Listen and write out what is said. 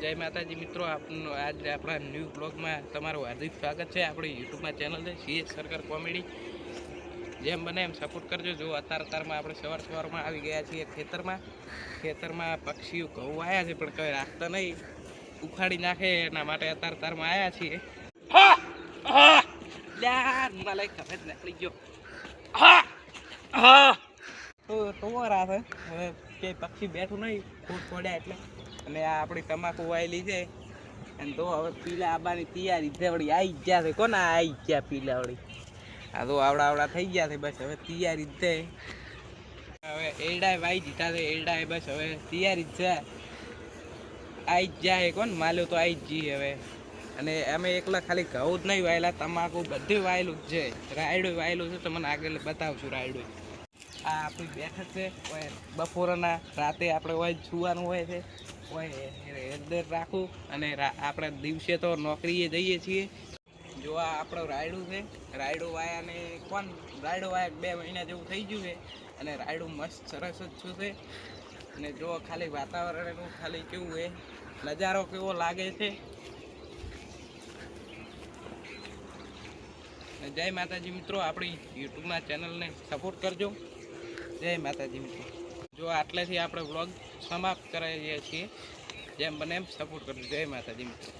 જય માતાજી મિત્રો, આપનું આજ આપણા ન્યૂ બ્લોગમાં તમારું હાર્દિક સ્વાગત છે। આપણી યુટ્યુબમાં ચેનલ છે CS સરકાર કોમેડી। જેમ બને એમ સપોર્ટ કરજો। જો અત્યારમાં આપણે સવારમાં આવી ગયા છીએ ખેતરમાં પક્ષીઓ ઘઉં આવ્યા છે પણ કંઈ રાખતા નહીં, ઉખાડી નાખે એના માટે અત્યારમાં આવ્યા છીએ। નીકળી ગયો તો રાસે હવે કે પક્ષી બેઠું નહીં, ફૂટ પડ્યા એટલે। અને આ આપણી તમાકુ વાયેલી છે અને તો હવે પીલા આવવાની તૈયારી છે। વળી આવી ગયા છે, કોને આવી ગયા પીલા? વળી આ તો આવડા થઈ ગયા છે, બસ હવે તૈયારી જ છે। હવે એરડાએ વાઈ દીધા છે, એરડાએ બસ હવે તૈયારી જ છે, આવી જ જાય કોણ માલ્યો તો આવી જ જઈએ હવે। અને અમે એકલા ખાલી ઘઉં જ નહીં વાયેલા, તમાકુ બધું વાયેલું જ છે, રાયડું વાયેલું છે, તમને આગળ બતાવશું રાયડું। આ આપણી બેઠક છે, બપોરના રાતે આપણે હોય સુવાનું હોય છે, અંદર રાખું અને આપણે દિવસે તો નોકરીએ જઈએ છીએ। જો આ આપણું રાયડું છે, રાયડું વાયાને રાયડું વાયા 2 મહિના જેવું થઈ ગયું છે અને રાયડું મસ્ત સરસ જ છે। અને જો ખાલી વાતાવરણનું ખાલી કેવું છે, નજારો કેવો લાગે છે। જય માતાજી મિત્રો, આપણી યુટ્યુબના ચેનલને સપોર્ટ કરજો। જય માતાજી મિત્રો। જો આટલેથી આપણે વ્લોગ સમાપ્ત કરીએ છીએ। જેમ બને એમ સપોર્ટ કરજો। જય માતાજી મિત્રો।